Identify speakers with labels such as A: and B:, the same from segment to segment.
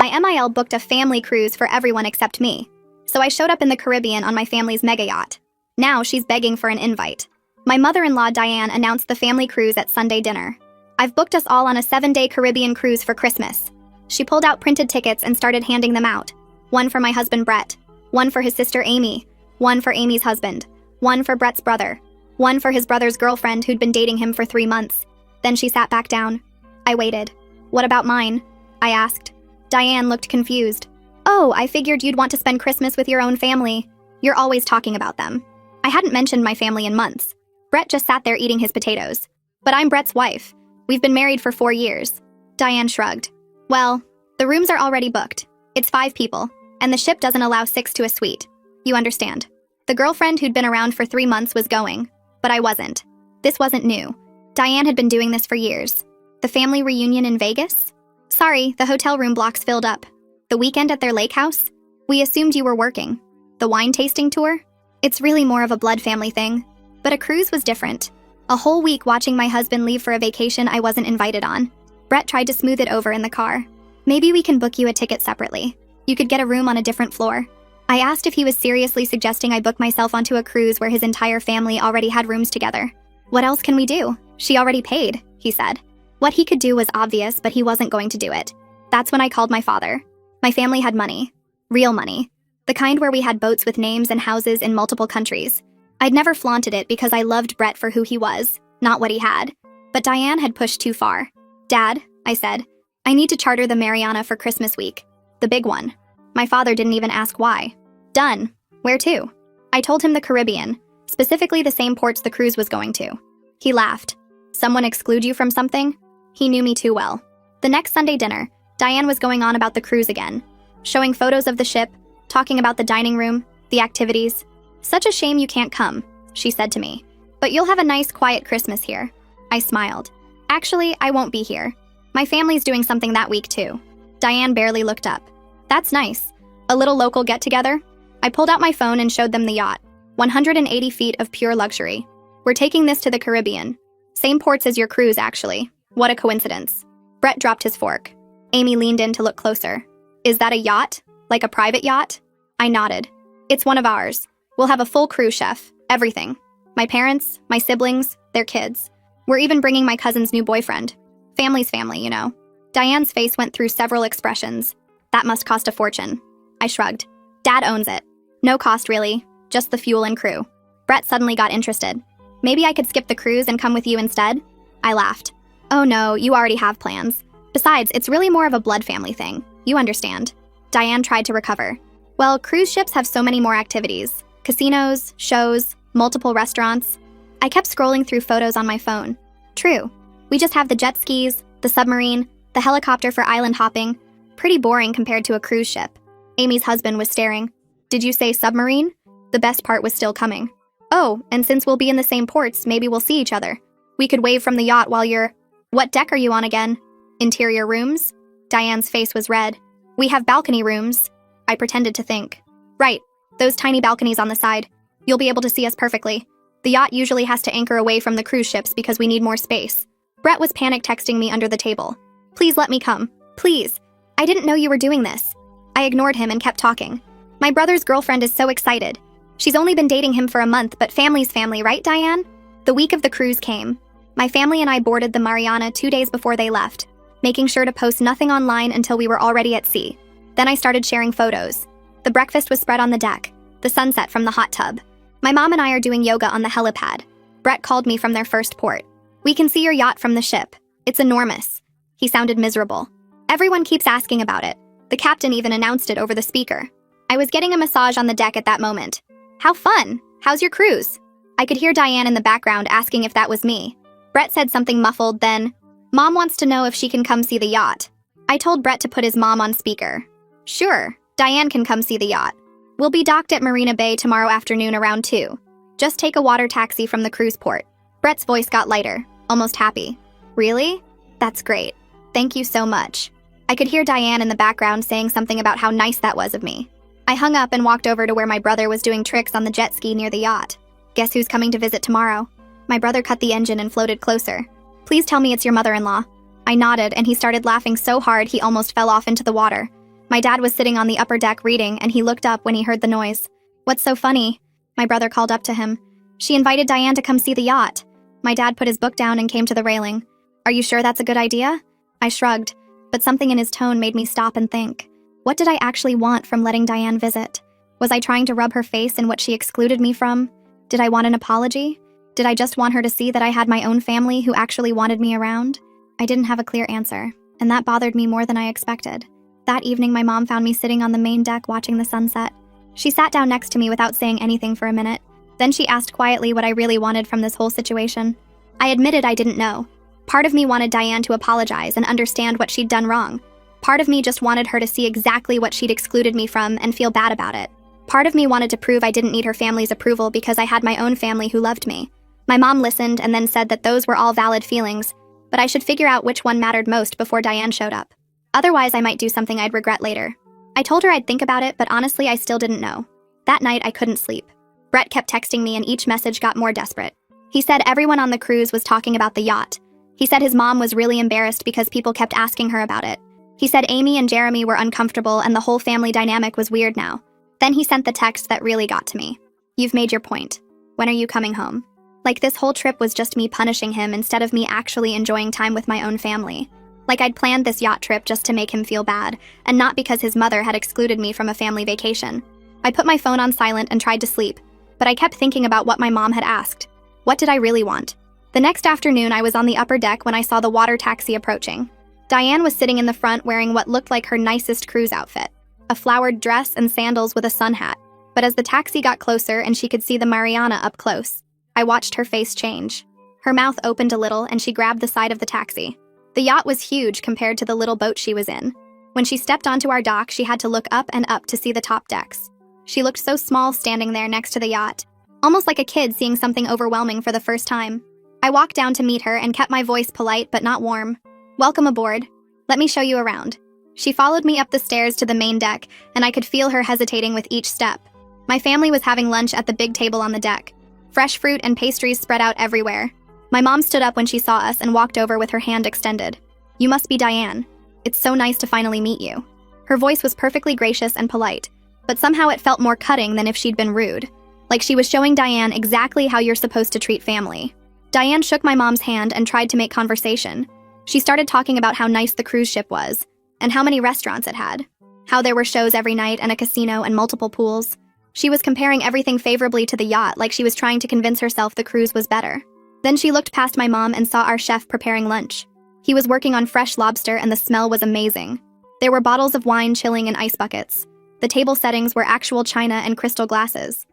A: My MIL booked a family cruise for everyone except me. So I showed up in the Caribbean on my family's mega yacht. Now she's begging for an invite. My mother-in-law Diane announced the family cruise at Sunday dinner. I've booked us all on a 7-day Caribbean cruise for Christmas. She pulled out printed tickets and started handing them out. One for my husband Brett, one for his sister Amy, one for Amy's husband, one for Brett's brother, one for his brother's girlfriend who'd been dating him for 3 months. Then she sat back down. I waited. What about mine? I asked. Diane looked confused. Oh, I figured you'd want to spend Christmas with your own family. You're always talking about them. I hadn't mentioned my family in months. Brett just sat there eating his potatoes. But I'm Brett's wife. We've been married for 4 years. Diane shrugged. Well, the rooms are already booked. It's 5 people, and the ship doesn't allow 6 to a suite. You understand. The girlfriend who'd been around for 3 months was going, but I wasn't. This wasn't new. Diane had been doing this for years. The family reunion in Vegas? Sorry, the hotel room blocks filled up. The weekend at their lake house? We assumed you were working. The wine tasting tour? It's really more of a blood family thing. But a cruise was different. A whole week watching my husband leave for a vacation I wasn't invited on. Brett tried to smooth it over in the car. Maybe we can book you a ticket separately. You could get a room on a different floor. I asked if he was seriously suggesting I book myself onto a cruise where his entire family already had rooms together. What else can we do? She already paid, he said. What he could do was obvious, but he wasn't going to do it. That's when I called my father. My family had money. Real money. The kind where we had boats with names and houses in multiple countries. I'd never flaunted it because I loved Brett for who he was, not what he had. But Diane had pushed too far. Dad, I said, I need to charter the Mariana for Christmas week. The big one. My father didn't even ask why. Done. Where to? I told him the Caribbean, specifically the same ports the cruise was going to. He laughed. Someone exclude you from something? He knew me too well. The next Sunday dinner, Diane was going on about the cruise again, showing photos of the ship, talking about the dining room, the activities. Such a shame you can't come, she said to me. But you'll have a nice, quiet Christmas here. I smiled. Actually, I won't be here. My family's doing something that week too. Diane barely looked up. That's nice. A little local get-together? I pulled out my phone and showed them the yacht. 180 feet of pure luxury. We're taking this to the Caribbean. Same ports as your cruise, actually. What a coincidence. Brett dropped his fork. Amy leaned in to look closer. Is that a yacht? Like a private yacht? I nodded. It's one of ours. We'll have a full crew chef. Everything. My parents, my siblings, their kids. We're even bringing my cousin's new boyfriend. Family's family, you know. Diane's face went through several expressions. That must cost a fortune. I shrugged. Dad owns it. No cost, really. Just the fuel and crew. Brett suddenly got interested. Maybe I could skip the cruise and come with you instead? I laughed. Oh no, you already have plans. Besides, it's really more of a blood family thing. You understand. Diane tried to recover. Well, cruise ships have so many more activities. Casinos, shows, multiple restaurants. I kept scrolling through photos on my phone. True. We just have the jet skis, the submarine, the helicopter for island hopping. Pretty boring compared to a cruise ship. Amy's husband was staring. Did you say submarine? The best part was still coming. Oh, and since we'll be in the same ports, maybe we'll see each other. We could wave from the yacht while you're... What deck are you on again? Interior rooms? Diane's face was red. We have balcony rooms. I pretended to think. Right, those tiny balconies on the side. You'll be able to see us perfectly. The yacht usually has to anchor away from the cruise ships because we need more space. Brett was panic texting me under the table. Please let me come. Please. I didn't know you were doing this. I ignored him and kept talking. My brother's girlfriend is so excited. She's only been dating him for a month, but family's family, right, Diane? The week of the cruise came. My family and I boarded the Mariana 2 days before they left, making sure to post nothing online until we were already at sea. Then I started sharing photos. The breakfast was spread on the deck, the sunset from the hot tub. My mom and I are doing yoga on the helipad. Brett called me from their first port. We can see your yacht from the ship. It's enormous. He sounded miserable. Everyone keeps asking about it. The captain even announced it over the speaker. I was getting a massage on the deck at that moment. How fun! How's your cruise? I could hear Diane in the background asking if that was me. Brett said something muffled, then, Mom wants to know if she can come see the yacht. I told Brett to put his mom on speaker. Sure, Diane can come see the yacht. We'll be docked at Marina Bay tomorrow afternoon around 2. Just take a water taxi from the cruise port. Brett's voice got lighter, almost happy. Really? That's great. Thank you so much. I could hear Diane in the background saying something about how nice that was of me. I hung up and walked over to where my brother was doing tricks on the jet ski near the yacht. Guess who's coming to visit tomorrow? My brother cut the engine and floated closer. Please tell me it's your mother-in-law. I nodded and he started laughing so hard he almost fell off into the water. My dad was sitting on the upper deck reading, and he looked up when he heard the noise. "What's so funny?" My brother called up to him. "She invited Diane to come see the yacht." My dad put his book down and came to the railing. "Are you sure that's a good idea?" I shrugged, but something in his tone made me stop and think. What did I actually want from letting Diane visit? Was I trying to rub her face in what she excluded me from? Did I want an apology? Did I just want her to see that I had my own family who actually wanted me around? I didn't have a clear answer, and that bothered me more than I expected. That evening, my mom found me sitting on the main deck watching the sunset. She sat down next to me without saying anything for a minute. Then she asked quietly what I really wanted from this whole situation. I admitted I didn't know. Part of me wanted Diane to apologize and understand what she'd done wrong. Part of me just wanted her to see exactly what she'd excluded me from and feel bad about it. Part of me wanted to prove I didn't need her family's approval because I had my own family who loved me. My mom listened and then said that those were all valid feelings, but I should figure out which one mattered most before Diane showed up. Otherwise, I might do something I'd regret later. I told her I'd think about it, but honestly, I still didn't know. That night, I couldn't sleep. Brett kept texting me and each message got more desperate. He said everyone on the cruise was talking about the yacht. He said his mom was really embarrassed because people kept asking her about it. He said Amy and Jeremy were uncomfortable and the whole family dynamic was weird now. Then he sent the text that really got to me. "You've made your point. When are you coming home?" Like this whole trip was just me punishing him instead of me actually enjoying time with my own family. Like I'd planned this yacht trip just to make him feel bad, and not because his mother had excluded me from a family vacation. I put my phone on silent and tried to sleep, but I kept thinking about what my mom had asked. What did I really want? The next afternoon, I was on the upper deck when I saw the water taxi approaching. Diane was sitting in the front wearing what looked like her nicest cruise outfit, a flowered dress and sandals with a sun hat. But as the taxi got closer and she could see the Mariana up close, I watched her face change. Her mouth opened a little and she grabbed the side of the taxi. The yacht was huge compared to the little boat she was in. When she stepped onto our dock, she had to look up and up to see the top decks. She looked so small standing there next to the yacht, almost like a kid seeing something overwhelming for the first time. I walked down to meet her and kept my voice polite but not warm. "Welcome aboard. Let me show you around." She followed me up the stairs to the main deck, and I could feel her hesitating with each step. My family was having lunch at the big table on the deck. Fresh fruit and pastries spread out everywhere. My mom stood up when she saw us and walked over with her hand extended. "You must be Diane. It's so nice to finally meet you." Her voice was perfectly gracious and polite, but somehow it felt more cutting than if she'd been rude. Like she was showing Diane exactly how you're supposed to treat family. Diane shook my mom's hand and tried to make conversation. She started talking about how nice the cruise ship was, and how many restaurants it had, how there were shows every night and a casino and multiple pools. She was comparing everything favorably to the yacht, like she was trying to convince herself the cruise was better. Then she looked past my mom and saw our chef preparing lunch. He was working on fresh lobster and the smell was amazing. There were bottles of wine chilling in ice buckets. The table settings were actual china and crystal glasses.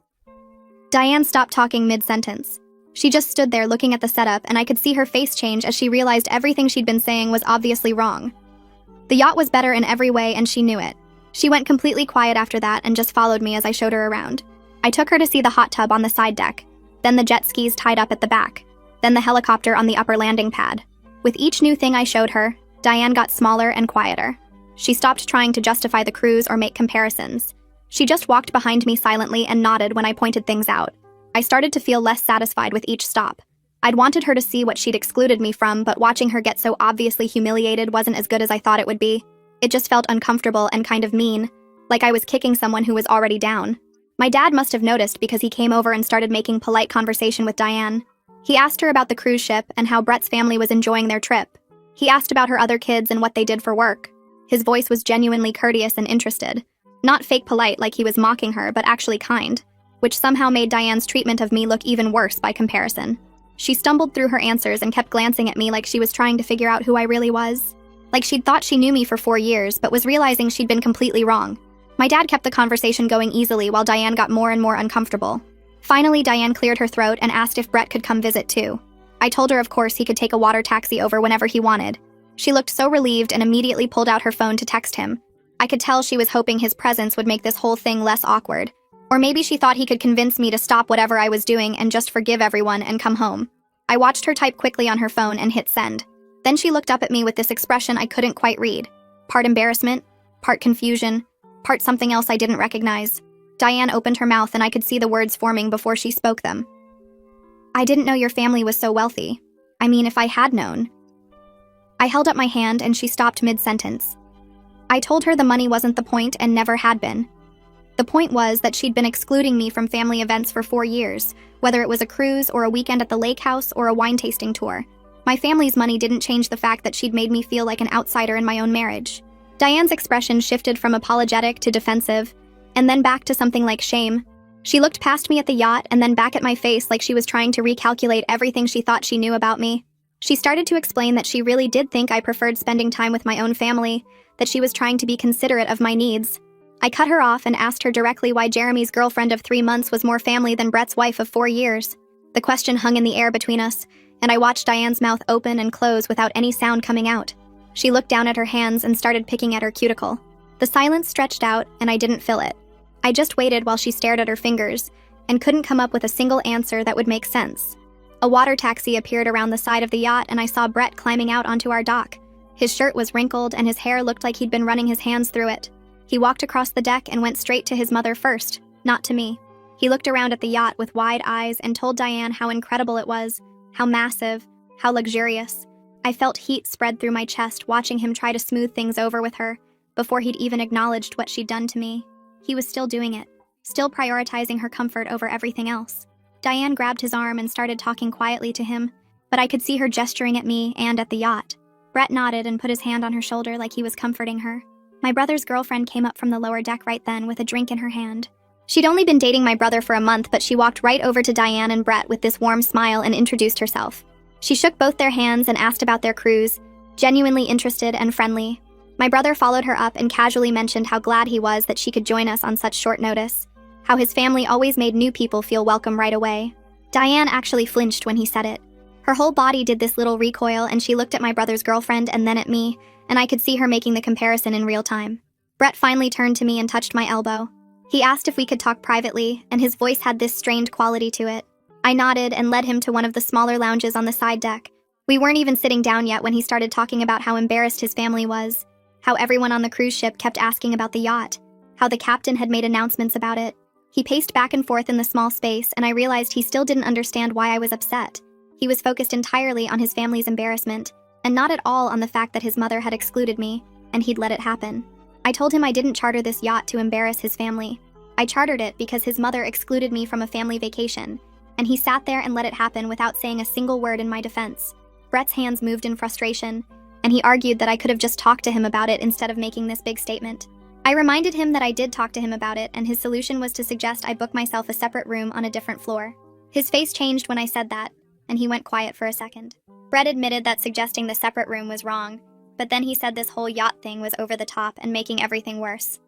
A: Diane stopped talking mid-sentence. She just stood there looking at the setup, and I could see her face change as she realized everything she'd been saying was obviously wrong. The yacht was better in every way, and she knew it. She went completely quiet after that and just followed me as I showed her around. I took her to see the hot tub on the side deck, then the jet skis tied up at the back, then the helicopter on the upper landing pad. With each new thing I showed her, Diane got smaller and quieter. She stopped trying to justify the cruise or make comparisons. She just walked behind me silently and nodded when I pointed things out. I started to feel less satisfied with each stop. I'd wanted her to see what she'd excluded me from, but watching her get so obviously humiliated wasn't as good as I thought it would be. It just felt uncomfortable and kind of mean, like I was kicking someone who was already down. My dad must have noticed because he came over and started making polite conversation with Diane. He asked her about the cruise ship and how Brett's family was enjoying their trip. He asked about her other kids and what they did for work. His voice was genuinely courteous and interested. Not fake polite like he was mocking her, but actually kind, which somehow made Diane's treatment of me look even worse by comparison. She stumbled through her answers and kept glancing at me like she was trying to figure out who I really was. Like she'd thought she knew me for 4 years, but was realizing she'd been completely wrong. My dad kept the conversation going easily while Diane got more and more uncomfortable. Finally, Diane cleared her throat and asked if Brett could come visit too. I told her of course he could take a water taxi over whenever he wanted. She looked so relieved and immediately pulled out her phone to text him. I could tell she was hoping his presence would make this whole thing less awkward. Or maybe she thought he could convince me to stop whatever I was doing and just forgive everyone and come home. I watched her type quickly on her phone and hit send. Then she looked up at me with this expression I couldn't quite read. Part embarrassment, part confusion, part something else I didn't recognize. Diane opened her mouth and I could see the words forming before she spoke them. "I didn't know your family was so wealthy. I mean, if I had known." I held up my hand and she stopped mid-sentence. I told her the money wasn't the point and never had been. The point was that she'd been excluding me from family events for 4 years, whether it was a cruise or a weekend at the lake house or a wine tasting tour. My family's money didn't change the fact that she'd made me feel like an outsider in my own marriage. Diane's expression shifted from apologetic to defensive, and then back to something like shame. She looked past me at the yacht and then back at my face like she was trying to recalculate everything she thought she knew about me. She started to explain that she really did think I preferred spending time with my own family, that she was trying to be considerate of my needs. I cut her off and asked her directly why Jeremy's girlfriend of 3 months was more family than Brett's wife of 4 years. The question hung in the air between us, and I watched Diane's mouth open and close without any sound coming out. She looked down at her hands and started picking at her cuticle. The silence stretched out, and I didn't fill it. I just waited while she stared at her fingers, and couldn't come up with a single answer that would make sense. A water taxi appeared around the side of the yacht, and I saw Brett climbing out onto our dock. His shirt was wrinkled, and his hair looked like he'd been running his hands through it. He walked across the deck and went straight to his mother first, not to me. He looked around at the yacht with wide eyes and told Diane how incredible it was, how massive, how luxurious. I felt heat spread through my chest watching him try to smooth things over with her, before he'd even acknowledged what she'd done to me. He was still doing it, still prioritizing her comfort over everything else. Diane grabbed his arm and started talking quietly to him, but I could see her gesturing at me and at the yacht. Brett nodded and put his hand on her shoulder like he was comforting her. My brother's girlfriend came up from the lower deck right then with a drink in her hand. She'd only been dating my brother for a month, but she walked right over to Diane and Brett with this warm smile and introduced herself. She shook both their hands and asked about their cruise, genuinely interested and friendly. My brother followed her up and casually mentioned how glad he was that she could join us on such short notice, how his family always made new people feel welcome right away. Diane actually flinched when he said it. Her whole body did this little recoil, and she looked at my brother's girlfriend and then at me, and I could see her making the comparison in real time. Brett finally turned to me and touched my elbow. He asked if we could talk privately, and his voice had this strained quality to it. I nodded and led him to one of the smaller lounges on the side deck. We weren't even sitting down yet when he started talking about how embarrassed his family was, how everyone on the cruise ship kept asking about the yacht, how the captain had made announcements about it. He paced back and forth in the small space, and I realized he still didn't understand why I was upset. He was focused entirely on his family's embarrassment, and not at all on the fact that his mother had excluded me, and he'd let it happen. I told him I didn't charter this yacht to embarrass his family. I chartered it because his mother excluded me from a family vacation, and he sat there and let it happen without saying a single word in my defense. Brett's hands moved in frustration, and he argued that I could have just talked to him about it instead of making this big statement. I reminded him that I did talk to him about it, and his solution was to suggest I book myself a separate room on a different floor. His face changed when I said that, and he went quiet for a second. Brett admitted that suggesting the separate room was wrong, but then he said this whole yacht thing was over the top and making everything worse.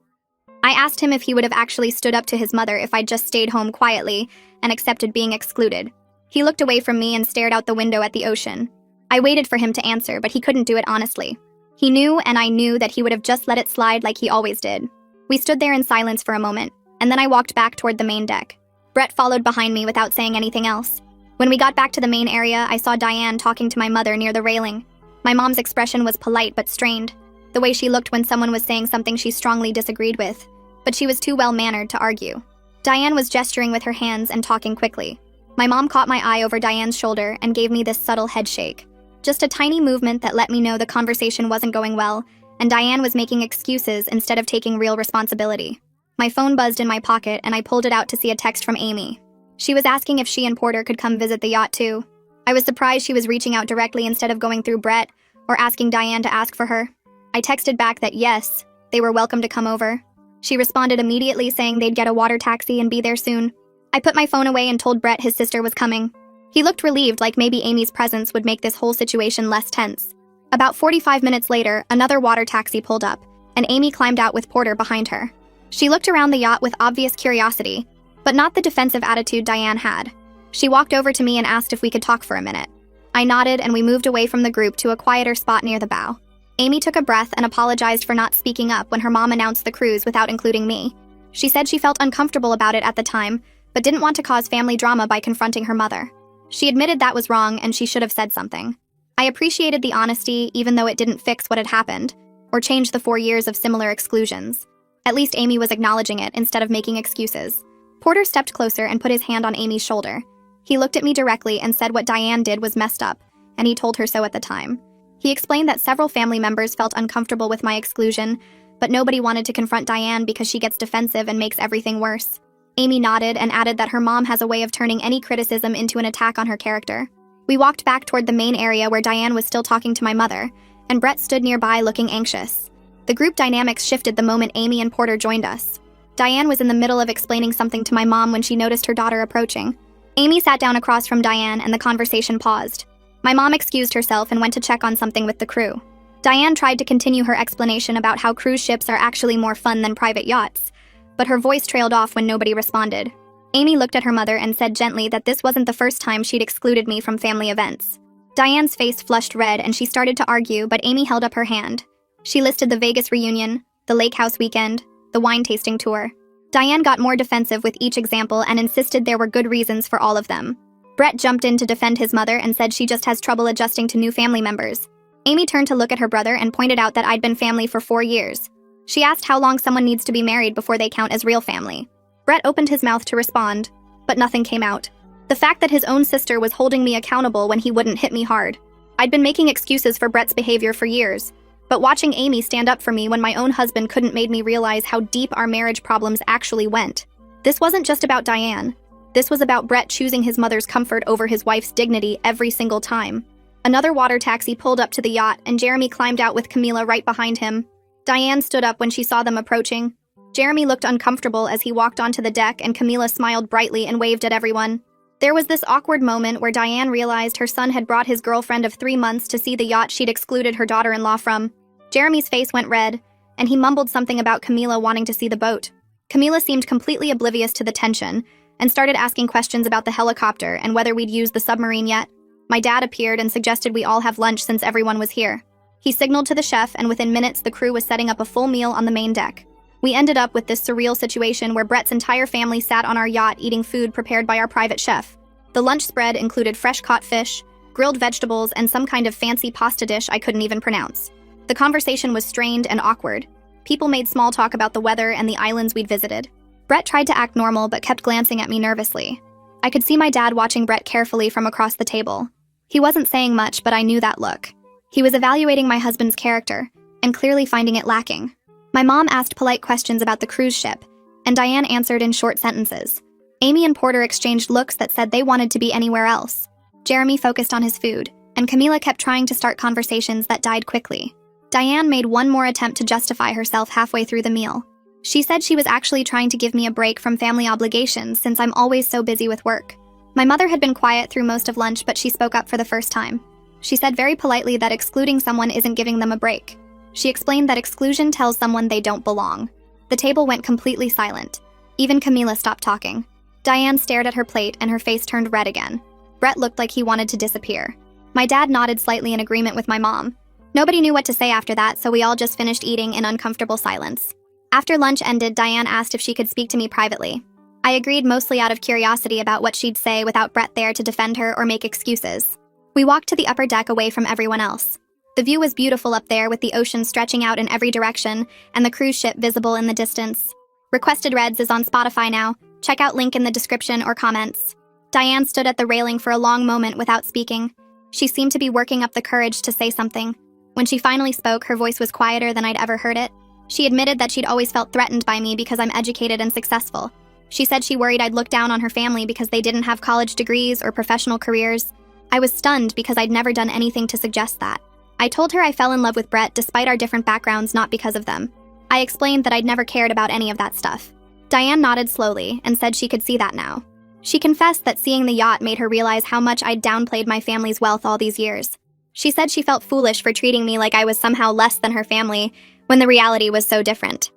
A: I asked him if he would have actually stood up to his mother if I'd just stayed home quietly and accepted being excluded. He looked away from me and stared out the window at the ocean. I waited for him to answer, but he couldn't do it honestly. He knew, and I knew, that he would have just let it slide like he always did. We stood there in silence for a moment, and then I walked back toward the main deck. Brett followed behind me without saying anything else. When we got back to the main area, I saw Diane talking to my mother near the railing. My mom's expression was polite but strained, the way she looked when someone was saying something she strongly disagreed with, but she was too well-mannered to argue. Diane was gesturing with her hands and talking quickly. My mom caught my eye over Diane's shoulder and gave me this subtle head shake. Just a tiny movement that let me know the conversation wasn't going well, and Diane was making excuses instead of taking real responsibility. My phone buzzed in my pocket, and I pulled it out to see a text from Amy. She was asking if she and Porter could come visit the yacht too. I was surprised she was reaching out directly instead of going through Brett or asking Diane to ask for her. I texted back that yes, they were welcome to come over. She responded immediately saying they'd get a water taxi and be there soon. I put my phone away and told Brett his sister was coming. He looked relieved, like maybe Amy's presence would make this whole situation less tense. About 45 minutes later, another water taxi pulled up, and Amy climbed out with Porter behind her. She looked around the yacht with obvious curiosity, but not the defensive attitude Diane had. She walked over to me and asked if we could talk for a minute. I nodded, and we moved away from the group to a quieter spot near the bow. Amy took a breath and apologized for not speaking up when her mom announced the cruise without including me. She said she felt uncomfortable about it at the time, but didn't want to cause family drama by confronting her mother. She admitted that was wrong and she should have said something. I appreciated the honesty, even though it didn't fix what had happened, or change the 4 years of similar exclusions. At least Amy was acknowledging it instead of making excuses. Porter stepped closer and put his hand on Amy's shoulder. He looked at me directly and said what Diane did was messed up, and he told her so at the time. He explained that several family members felt uncomfortable with my exclusion, but nobody wanted to confront Diane because she gets defensive and makes everything worse. Amy nodded and added that her mom has a way of turning any criticism into an attack on her character. We walked back toward the main area where Diane was still talking to my mother, and Brett stood nearby looking anxious. The group dynamics shifted the moment Amy and Porter joined us. Diane was in the middle of explaining something to my mom when she noticed her daughter approaching. Amy sat down across from Diane and the conversation paused. My mom excused herself and went to check on something with the crew. Diane tried to continue her explanation about how cruise ships are actually more fun than private yachts, but her voice trailed off when nobody responded. Amy looked at her mother and said gently that this wasn't the first time she'd excluded me from family events. Diane's face flushed red and she started to argue, but Amy held up her hand. She listed the Vegas reunion, the lake house weekend, the wine tasting tour. Diane got more defensive with each example and insisted there were good reasons for all of them. Brett jumped in to defend his mother and said she just has trouble adjusting to new family members. Amy turned to look at her brother and pointed out that I'd been family for 4 years. She asked how long someone needs to be married before they count as real family. Brett opened his mouth to respond, but nothing came out. The fact that his own sister was holding me accountable when he wouldn't hit me hard. I'd been making excuses for Brett's behavior for years, but watching Amy stand up for me when my own husband couldn't made me realize how deep our marriage problems actually went. This wasn't just about Diane. This was about Brett choosing his mother's comfort over his wife's dignity every single time. Another water taxi pulled up to the yacht, and Jeremy climbed out with Camila right behind him. Diane stood up when she saw them approaching. Jeremy looked uncomfortable as he walked onto the deck, and Camila smiled brightly and waved at everyone. There was this awkward moment where Diane realized her son had brought his girlfriend of 3 months to see the yacht she'd excluded her daughter-in-law from. Jeremy's face went red, and he mumbled something about Camila wanting to see the boat. Camila seemed completely oblivious to the tension, and started asking questions about the helicopter and whether we'd used the submarine yet. My dad appeared and suggested we all have lunch since everyone was here. He signaled to the chef, and within minutes the crew was setting up a full meal on the main deck. We ended up with this surreal situation where Brett's entire family sat on our yacht eating food prepared by our private chef. The lunch spread included fresh-caught fish, grilled vegetables, and some kind of fancy pasta dish I couldn't even pronounce. The conversation was strained and awkward. People made small talk about the weather and the islands we'd visited. Brett tried to act normal but kept glancing at me nervously. I could see my dad watching Brett carefully from across the table. He wasn't saying much, but I knew that look. He was evaluating my husband's character, and clearly finding it lacking. My mom asked polite questions about the cruise ship, and Diane answered in short sentences. Amy and Porter exchanged looks that said they wanted to be anywhere else. Jeremy focused on his food, and Camila kept trying to start conversations that died quickly. Diane made one more attempt to justify herself halfway through the meal. She said she was actually trying to give me a break from family obligations since I'm always so busy with work. My mother had been quiet through most of lunch, but she spoke up for the first time. She said very politely that excluding someone isn't giving them a break. She explained that exclusion tells someone they don't belong. The table went completely silent. Even Camila stopped talking. Diane stared at her plate and her face turned red again. Brett looked like he wanted to disappear. My dad nodded slightly in agreement with my mom. Nobody knew what to say after that, so we all just finished eating in uncomfortable silence. After lunch ended, Diane asked if she could speak to me privately. I agreed, mostly out of curiosity about what she'd say without Brett there to defend her or make excuses. We walked to the upper deck away from everyone else. The view was beautiful up there, with the ocean stretching out in every direction and the cruise ship visible in the distance. Requested Reds is on Spotify now. Check out link in the description or comments. Diane stood at the railing for a long moment without speaking. She seemed to be working up the courage to say something. When she finally spoke, her voice was quieter than I'd ever heard it. She admitted that she'd always felt threatened by me because I'm educated and successful. She said she worried I'd look down on her family because they didn't have college degrees or professional careers. I was stunned because I'd never done anything to suggest that. I told her I fell in love with Brett despite our different backgrounds, not because of them. I explained that I'd never cared about any of that stuff. Diane nodded slowly and said she could see that now. She confessed that seeing the yacht made her realize how much I'd downplayed my family's wealth all these years. She said she felt foolish for treating me like I was somehow less than her family, when the reality was so different.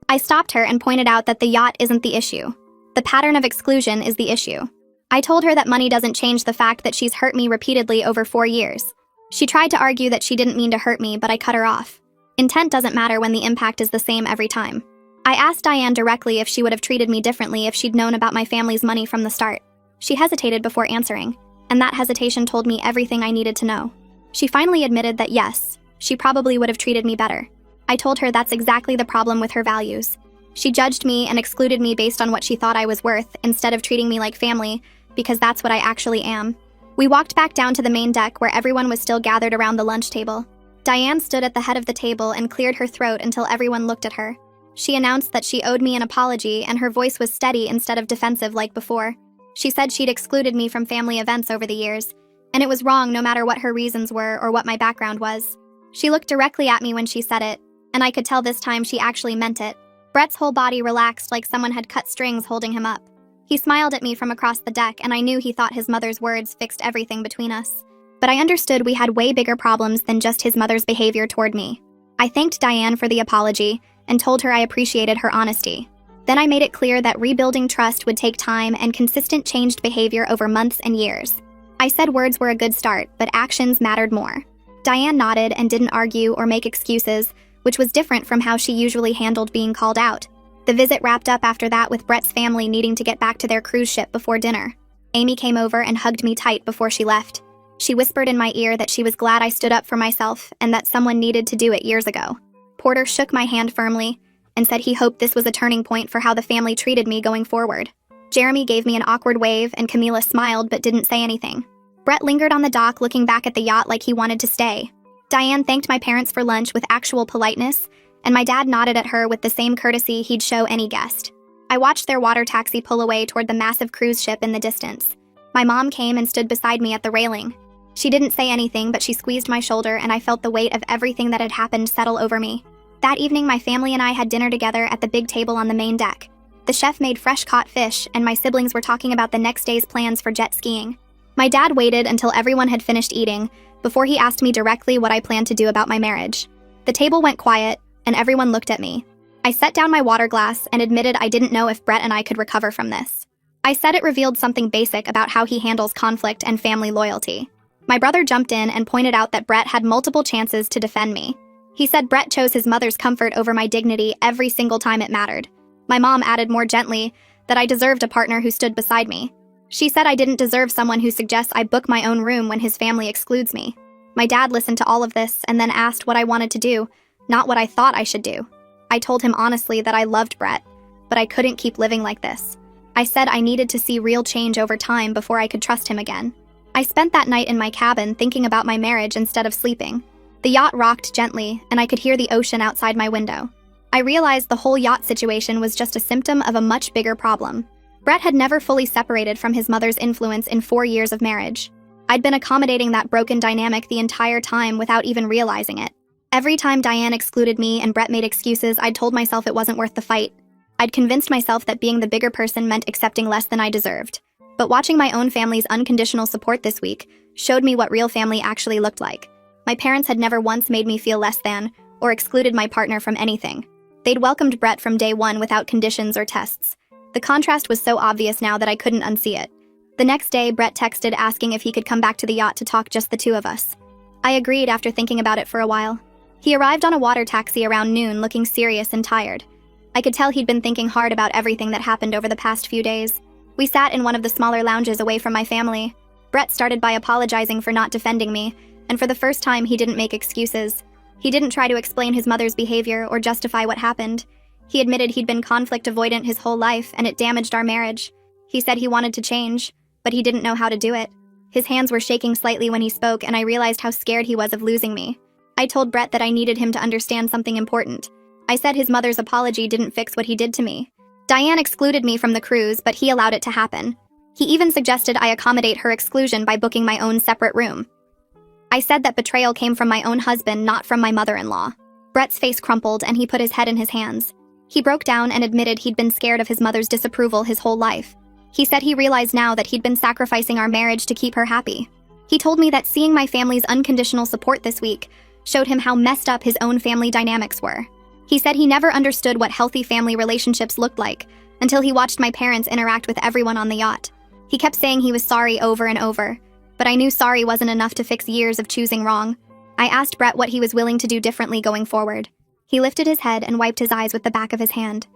A: I stopped her and pointed out that the yacht isn't the issue. The pattern of exclusion is the issue. I told her that money doesn't change the fact that she's hurt me repeatedly over 4 years. She tried to argue that she didn't mean to hurt me, but I cut her off. Intent doesn't matter when the impact is the same every time. I asked Diane directly if she would have treated me differently if she'd known about my family's money from the start. She hesitated before answering, and that hesitation told me everything I needed to know. She finally admitted that yes, she probably would have treated me better. I told her that's exactly the problem with her values. She judged me and excluded me based on what she thought I was worth, instead of treating me like family, because that's what I actually am. We walked back down to the main deck where everyone was still gathered around the lunch table. Diane stood at the head of the table and cleared her throat until everyone looked at her. She announced that she owed me an apology, and her voice was steady instead of defensive like before. She said she'd excluded me from family events over the years, and it was wrong no matter what her reasons were or what my background was. She looked directly at me when she said it, and I could tell this time she actually meant it. Brett's whole body relaxed like someone had cut strings holding him up. He smiled at me from across the deck, and I knew he thought his mother's words fixed everything between us. But I understood we had way bigger problems than just his mother's behavior toward me. I thanked Diane for the apology and told her I appreciated her honesty. Then I made it clear that rebuilding trust would take time and consistent changed behavior over months and years. I said words were a good start, but actions mattered more. Diane nodded and didn't argue or make excuses, which was different from how she usually handled being called out. The visit wrapped up after that with Brett's family needing to get back to their cruise ship before dinner. Amy came over and hugged me tight before she left. She whispered in my ear that she was glad I stood up for myself and that someone needed to do it years ago. Porter shook my hand firmly and said he hoped this was a turning point for how the family treated me going forward. Jeremy gave me an awkward wave and Camila smiled but didn't say anything. Brett lingered on the dock looking back at the yacht like he wanted to stay. Diane thanked my parents for lunch with actual politeness, and my dad nodded at her with the same courtesy he'd show any guest. I watched their water taxi pull away toward the massive cruise ship in the distance. My mom came and stood beside me at the railing. She didn't say anything, but she squeezed my shoulder and I felt the weight of everything that had happened settle over me. That evening, my family and I had dinner together at the big table on the main deck. The chef made fresh-caught fish, and my siblings were talking about the next day's plans for jet skiing. My dad waited until everyone had finished eating before he asked me directly what I planned to do about my marriage. The table went quiet, and everyone looked at me. I set down my water glass and admitted I didn't know if Brett and I could recover from this. I said it revealed something basic about how he handles conflict and family loyalty. My brother jumped in and pointed out that Brett had multiple chances to defend me. He said Brett chose his mother's comfort over my dignity every single time it mattered. My mom added more gently that I deserved a partner who stood beside me. She said I didn't deserve someone who suggests I book my own room when his family excludes me. My dad listened to all of this and then asked what I wanted to do, not what I thought I should do. I told him honestly that I loved Brett, but I couldn't keep living like this. I said I needed to see real change over time before I could trust him again. I spent that night in my cabin thinking about my marriage instead of sleeping. The yacht rocked gently, and I could hear the ocean outside my window. I realized the whole yacht situation was just a symptom of a much bigger problem. Brett had never fully separated from his mother's influence in 4 years of marriage. I'd been accommodating that broken dynamic the entire time without even realizing it. Every time Diane excluded me and Brett made excuses, I'd told myself it wasn't worth the fight. I'd convinced myself that being the bigger person meant accepting less than I deserved. But watching my own family's unconditional support this week showed me what real family actually looked like. My parents had never once made me feel less than or excluded my partner from anything. They'd welcomed Brett from day one without conditions or tests. The contrast was so obvious now that I couldn't unsee it. The next day, Brett texted asking if he could come back to the yacht to talk just the two of us. I agreed after thinking about it for a while. He arrived on a water taxi around noon looking serious and tired. I could tell he'd been thinking hard about everything that happened over the past few days. We sat in one of the smaller lounges away from my family. Brett started by apologizing for not defending me, and for the first time he didn't make excuses. He didn't try to explain his mother's behavior or justify what happened. He admitted he'd been conflict avoidant his whole life and it damaged our marriage. He said he wanted to change, but he didn't know how to do it. His hands were shaking slightly when he spoke, and I realized how scared he was of losing me. I told Brett that I needed him to understand something important. I said his mother's apology didn't fix what he did to me. Diane excluded me from the cruise, but he allowed it to happen. He even suggested I accommodate her exclusion by booking my own separate room. I said that betrayal came from my own husband, not from my mother-in-law. Brett's face crumpled and he put his head in his hands. He broke down and admitted he'd been scared of his mother's disapproval his whole life. He said he realized now that he'd been sacrificing our marriage to keep her happy. He told me that seeing my family's unconditional support this week showed him how messed up his own family dynamics were. He said he never understood what healthy family relationships looked like until he watched my parents interact with everyone on the yacht. He kept saying he was sorry over and over, but I knew sorry wasn't enough to fix years of choosing wrong. I asked Brett what he was willing to do differently going forward. He lifted his head and wiped his eyes with the back of his hand.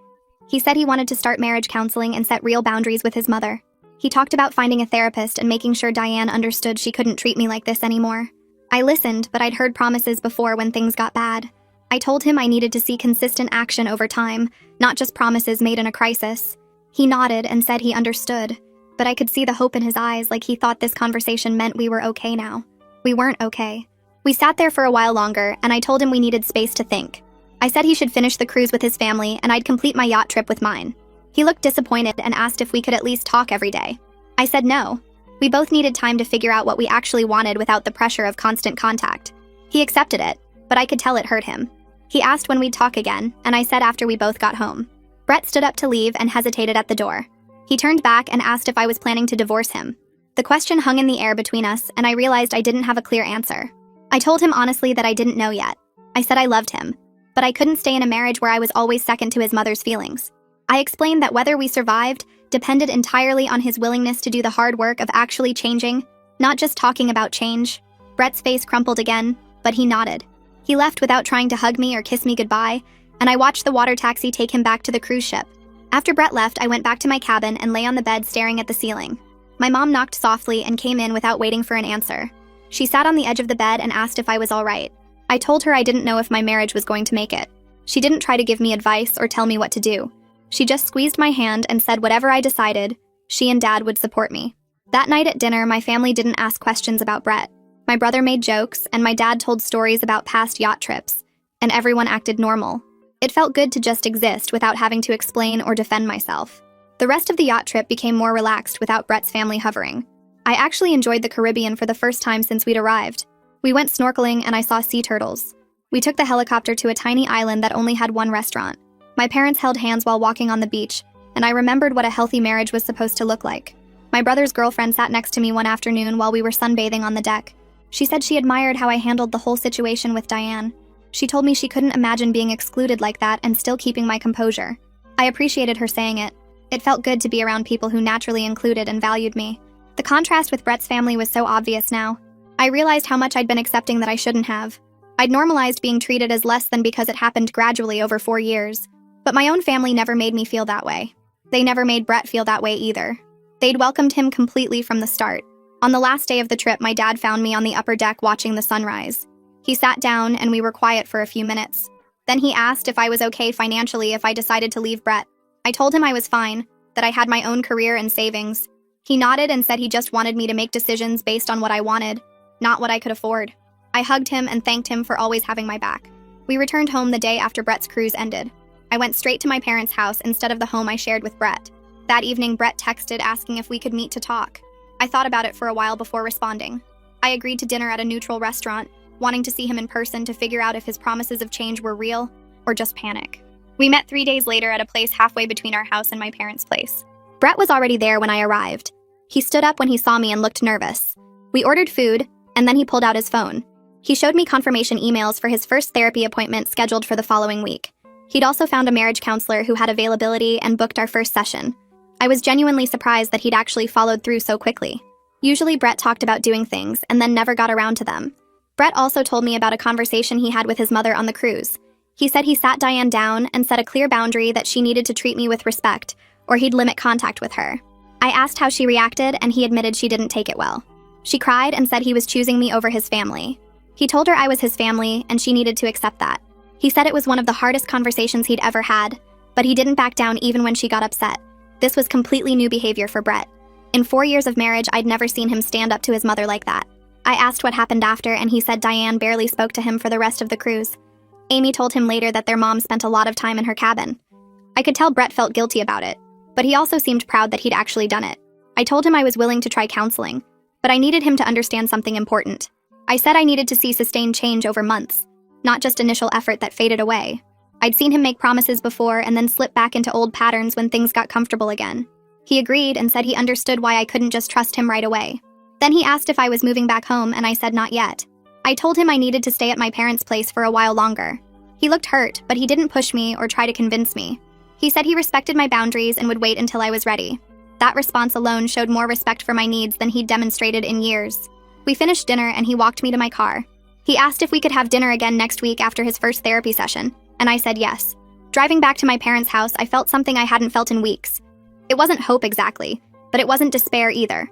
A: He said he wanted to start marriage counseling and set real boundaries with his mother. He talked about finding a therapist and making sure Diane understood she couldn't treat me like this anymore. I listened, but I'd heard promises before when things got bad. I told him I needed to see consistent action over time, not just promises made in a crisis. He nodded and said he understood, but I could see the hope in his eyes, like he thought this conversation meant we were okay now. We weren't okay. We sat there for a while longer, and I told him we needed space to think. I said he should finish the cruise with his family, and I'd complete my yacht trip with mine. He looked disappointed and asked if we could at least talk every day. I said no. We both needed time to figure out what we actually wanted without the pressure of constant contact. He accepted it, but I could tell it hurt him. He asked when we'd talk again, and I said after we both got home. Brett stood up to leave and hesitated at the door. He turned back and asked if I was planning to divorce him. The question hung in the air between us, and I realized I didn't have a clear answer. I told him honestly that I didn't know yet. I said I loved him, but I couldn't stay in a marriage where I was always second to his mother's feelings. I explained that whether we survived depended entirely on his willingness to do the hard work of actually changing, not just talking about change. Brett's face crumpled again, but he nodded. He left without trying to hug me or kiss me goodbye, and I watched the water taxi take him back to the cruise ship. After Brett left, I went back to my cabin and lay on the bed staring at the ceiling. My mom knocked softly and came in without waiting for an answer. She sat on the edge of the bed and asked if I was all right. I told her I didn't know if my marriage was going to make it. She didn't try to give me advice or tell me what to do. She just squeezed my hand and said whatever I decided, she and Dad would support me. That night at dinner, my family didn't ask questions about Brett. My brother made jokes, and my dad told stories about past yacht trips, and everyone acted normal. It felt good to just exist without having to explain or defend myself. The rest of the yacht trip became more relaxed without Brett's family hovering. I actually enjoyed the Caribbean for the first time since we'd arrived. We went snorkeling and I saw sea turtles. We took the helicopter to a tiny island that only had one restaurant. My parents held hands while walking on the beach, and I remembered what a healthy marriage was supposed to look like. My brother's girlfriend sat next to me one afternoon while we were sunbathing on the deck. She said she admired how I handled the whole situation with Diane. She told me she couldn't imagine being excluded like that and still keeping my composure. I appreciated her saying it. It felt good to be around people who naturally included and valued me. The contrast with Brett's family was so obvious now. I realized how much I'd been accepting that I shouldn't have. I'd normalized being treated as less than because it happened gradually over 4 years. But my own family never made me feel that way. They never made Brett feel that way either. They'd welcomed him completely from the start. On the last day of the trip, my dad found me on the upper deck watching the sunrise. He sat down and we were quiet for a few minutes. Then he asked if I was okay financially if I decided to leave Brett. I told him I was fine, that I had my own career and savings. He nodded and said he just wanted me to make decisions based on what I wanted, not what I could afford. I hugged him and thanked him for always having my back. We returned home the day after Brett's cruise ended. I went straight to my parents' house instead of the home I shared with Brett. That evening, Brett texted asking if we could meet to talk. I thought about it for a while before responding. I agreed to dinner at a neutral restaurant, wanting to see him in person to figure out if his promises of change were real or just panic. We met 3 days later at a place halfway between our house and my parents' place. Brett was already there when I arrived. He stood up when he saw me and looked nervous. We ordered food, and then he pulled out his phone. He showed me confirmation emails for his first therapy appointment scheduled for the following week. He'd also found a marriage counselor who had availability and booked our first session. I was genuinely surprised that he'd actually followed through so quickly. Usually Brett talked about doing things and then never got around to them. Brett also told me about a conversation he had with his mother on the cruise. He said he sat Diane down and set a clear boundary that she needed to treat me with respect, or he'd limit contact with her. I asked how she reacted, and he admitted she didn't take it well. She cried and said he was choosing me over his family. He told her I was his family, and she needed to accept that. He said it was one of the hardest conversations he'd ever had, but he didn't back down even when she got upset. This was completely new behavior for Brett. In 4 years of marriage, I'd never seen him stand up to his mother like that. I asked what happened after, and he said Diane barely spoke to him for the rest of the cruise. Amy told him later that their mom spent a lot of time in her cabin. I could tell Brett felt guilty about it, but he also seemed proud that he'd actually done it. I told him I was willing to try counseling, but I needed him to understand something important. I said I needed to see sustained change over months, not just initial effort that faded away. I'd seen him make promises before and then slip back into old patterns when things got comfortable again. He agreed and said he understood why I couldn't just trust him right away. Then he asked if I was moving back home, and I said not yet. I told him I needed to stay at my parents' place for a while longer. He looked hurt, but he didn't push me or try to convince me. He said he respected my boundaries and would wait until I was ready. That response alone showed more respect for my needs than he'd demonstrated in years. We finished dinner and he walked me to my car. He asked if we could have dinner again next week after his first therapy session, and I said yes. Driving back to my parents' house, I felt something I hadn't felt in weeks. It wasn't hope exactly, but it wasn't despair either.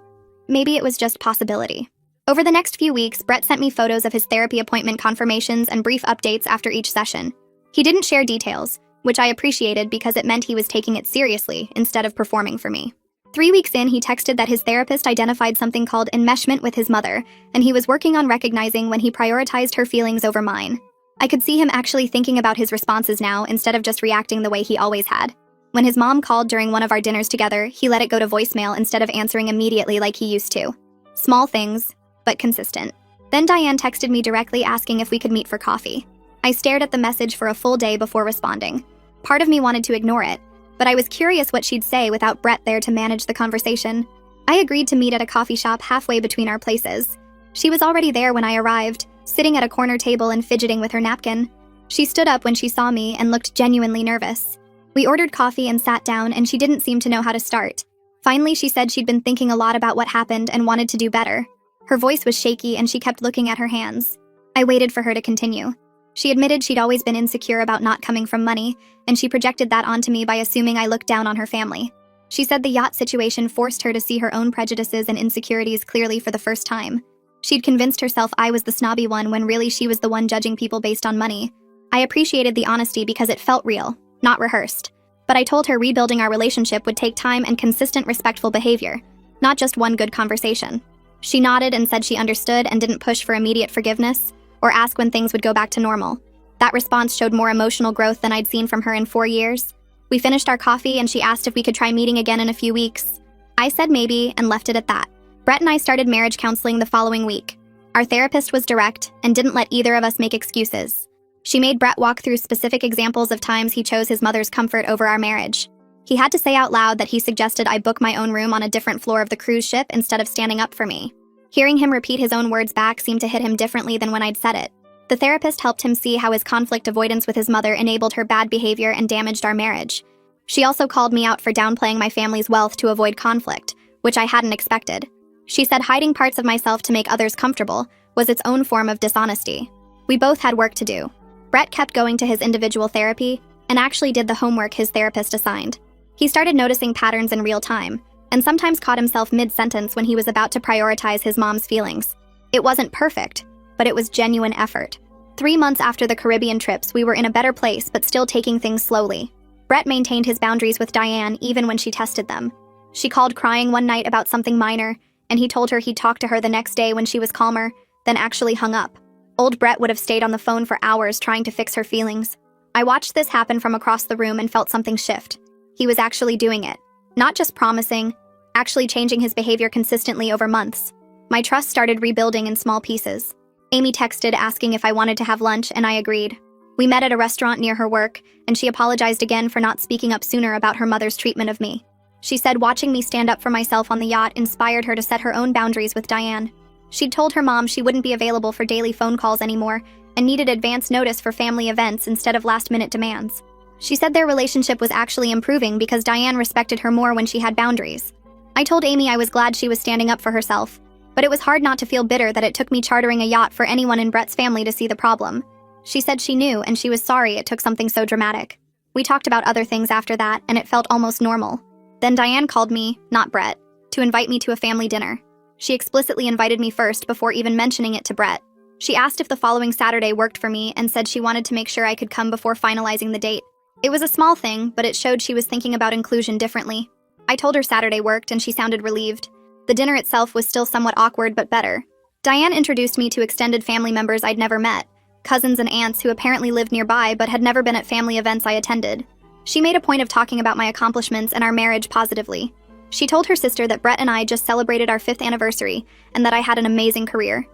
A: Maybe it was just possibility. Over the next few weeks, Brett sent me photos of his therapy appointment confirmations and brief updates after each session. He didn't share details, which I appreciated because it meant he was taking it seriously instead of performing for me. 3 weeks in, he texted that his therapist identified something called enmeshment with his mother, and he was working on recognizing when he prioritized her feelings over mine. I could see him actually thinking about his responses now instead of just reacting the way he always had. When his mom called during one of our dinners together, he let it go to voicemail instead of answering immediately like he used to. Small things, but consistent. Then Diane texted me directly asking if we could meet for coffee. I stared at the message for a full day before responding. Part of me wanted to ignore it, but I was curious what she'd say without Brett there to manage the conversation. I agreed to meet at a coffee shop halfway between our places. She was already there when I arrived, sitting at a corner table and fidgeting with her napkin. She stood up when she saw me and looked genuinely nervous. We ordered coffee and sat down, and she didn't seem to know how to start. Finally, she said she'd been thinking a lot about what happened and wanted to do better. Her voice was shaky and she kept looking at her hands. I waited for her to continue. She admitted she'd always been insecure about not coming from money, and she projected that onto me by assuming I looked down on her family. She said the yacht situation forced her to see her own prejudices and insecurities clearly for the first time. She'd convinced herself I was the snobby one when really she was the one judging people based on money. I appreciated the honesty because it felt real, not rehearsed. But I told her rebuilding our relationship would take time and consistent respectful behavior, not just one good conversation. She nodded and said she understood and didn't push for immediate forgiveness or ask when things would go back to normal. That response showed more emotional growth than I'd seen from her in 4 years. We finished our coffee and she asked if we could try meeting again in a few weeks. I said maybe and left it at that. Brett and I started marriage counseling the following week. Our therapist was direct and didn't let either of us make excuses. She made Brett walk through specific examples of times he chose his mother's comfort over our marriage. He had to say out loud that he suggested I book my own room on a different floor of the cruise ship instead of standing up for me. Hearing him repeat his own words back seemed to hit him differently than when I'd said it. The therapist helped him see how his conflict avoidance with his mother enabled her bad behavior and damaged our marriage. She also called me out for downplaying my family's wealth to avoid conflict, which I hadn't expected. She said hiding parts of myself to make others comfortable was its own form of dishonesty. We both had work to do. Brett kept going to his individual therapy and actually did the homework his therapist assigned. He started noticing patterns in real time, and sometimes caught himself mid-sentence when he was about to prioritize his mom's feelings. It wasn't perfect, but it was genuine effort. 3 months after the Caribbean trips, we were in a better place but still taking things slowly. Brett maintained his boundaries with Diane even when she tested them. She called crying one night about something minor, and he told her he'd talk to her the next day when she was calmer, then actually hung up. Old Brett would have stayed on the phone for hours trying to fix her feelings. I watched this happen from across the room and felt something shift. He was actually doing it. Not just promising, actually changing his behavior consistently over months. My trust started rebuilding in small pieces. Amy texted asking if I wanted to have lunch, and I agreed. We met at a restaurant near her work, and she apologized again for not speaking up sooner about her mother's treatment of me. She said watching me stand up for myself on the yacht inspired her to set her own boundaries with Diane. She'd told her mom she wouldn't be available for daily phone calls anymore and needed advance notice for family events instead of last-minute demands. She said their relationship was actually improving because Diane respected her more when she had boundaries. I told Amy I was glad she was standing up for herself, but it was hard not to feel bitter that it took me chartering a yacht for anyone in Brett's family to see the problem. She said she knew and she was sorry it took something so dramatic. We talked about other things after that, and it felt almost normal. Then Diane called me, not Brett, to invite me to a family dinner. She explicitly invited me first before even mentioning it to Brett. She asked if the following Saturday worked for me and said she wanted to make sure I could come before finalizing the date. It was a small thing, but it showed she was thinking about inclusion differently. I told her Saturday worked and she sounded relieved. The dinner itself was still somewhat awkward but better. Diane introduced me to extended family members I'd never met, cousins and aunts who apparently lived nearby but had never been at family events I attended. She made a point of talking about my accomplishments and our marriage positively. She told her sister that Brett and I just celebrated our 5th anniversary and that I had an amazing career.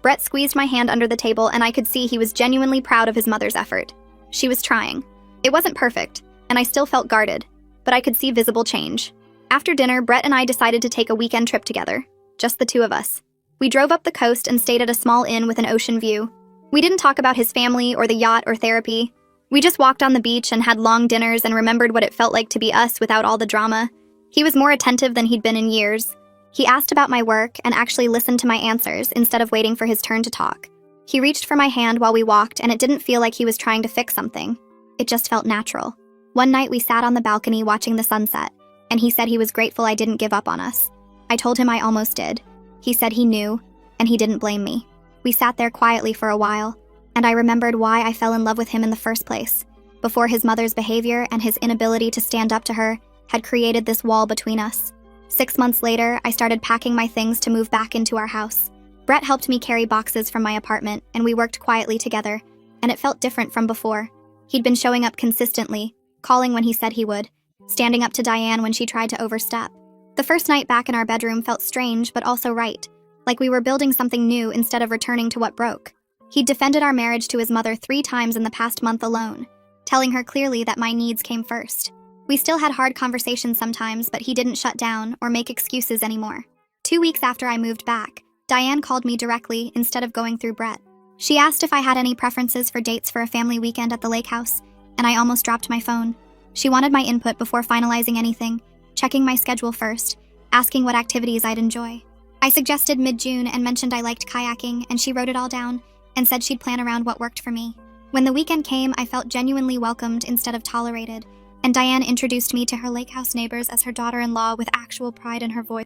A: Brett squeezed my hand under the table and I could see he was genuinely proud of his mother's effort. She was trying. It wasn't perfect, and I still felt guarded, but I could see visible change. After dinner, Brett and I decided to take a weekend trip together, just the two of us. We drove up the coast and stayed at a small inn with an ocean view. We didn't talk about his family or the yacht or therapy. We just walked on the beach and had long dinners and remembered what it felt like to be us without all the drama. He was more attentive than he'd been in years. He asked about my work and actually listened to my answers instead of waiting for his turn to talk. He reached for my hand while we walked, and it didn't feel like he was trying to fix something. It just felt natural. One night we sat on the balcony watching the sunset, and he said he was grateful I didn't give up on us. I told him I almost did. He said he knew, and he didn't blame me. We sat there quietly for a while, and I remembered why I fell in love with him in the first place. Before his mother's behavior and his inability to stand up to her had created this wall between us. 6 months later, I started packing my things to move back into our house. Brett helped me carry boxes from my apartment, and we worked quietly together, and it felt different from before. He'd been showing up consistently, calling when he said he would, standing up to Diane when she tried to overstep. The first night back in our bedroom felt strange but also right, like we were building something new instead of returning to what broke. He'd defended our marriage to his mother 3 times in the past month alone, telling her clearly that my needs came first. We still had hard conversations sometimes, but he didn't shut down or make excuses anymore. 2 weeks after I moved back, Diane called me directly instead of going through Brett. She asked if I had any preferences for dates for a family weekend at the lake house, and I almost dropped my phone. She wanted my input before finalizing anything, checking my schedule first, asking what activities I'd enjoy. I suggested mid-June and mentioned I liked kayaking, and she wrote it all down and said she'd plan around what worked for me. When the weekend came, I felt genuinely welcomed instead of tolerated, and Diane introduced me to her lake house neighbors as her daughter-in-law with actual pride in her voice.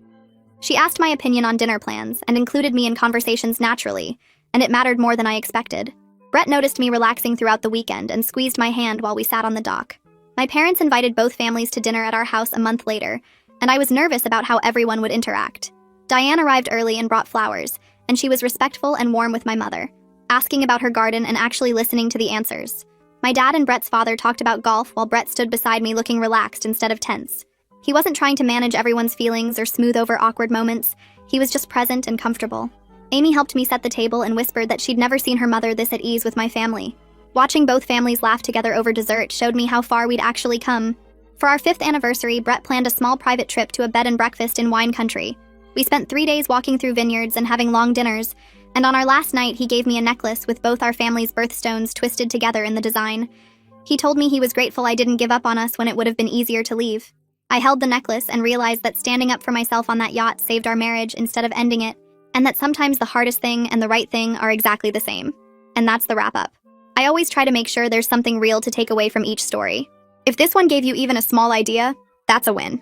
A: She asked my opinion on dinner plans and included me in conversations naturally, and it mattered more than I expected. Brett noticed me relaxing throughout the weekend and squeezed my hand while we sat on the dock. My parents invited both families to dinner at our house a month later, and I was nervous about how everyone would interact. Diane arrived early and brought flowers, and she was respectful and warm with my mother, asking about her garden and actually listening to the answers. My dad and Brett's father talked about golf while Brett stood beside me looking relaxed instead of tense. He wasn't trying to manage everyone's feelings or smooth over awkward moments. He was just present and comfortable. Amy helped me set the table and whispered that she'd never seen her mother this at ease with my family. Watching both families laugh together over dessert showed me how far we'd actually come. For our 5th anniversary, Brett planned a small private trip to a bed and breakfast in wine country. We spent 3 days walking through vineyards and having long dinners, and on our last night, he gave me a necklace with both our family's birthstones twisted together in the design. He told me he was grateful I didn't give up on us when it would have been easier to leave. I held the necklace and realized that standing up for myself on that yacht saved our marriage instead of ending it, and that sometimes the hardest thing and the right thing are exactly the same. And that's the wrap-up. I always try to make sure there's something real to take away from each story. If this one gave you even a small idea, that's a win.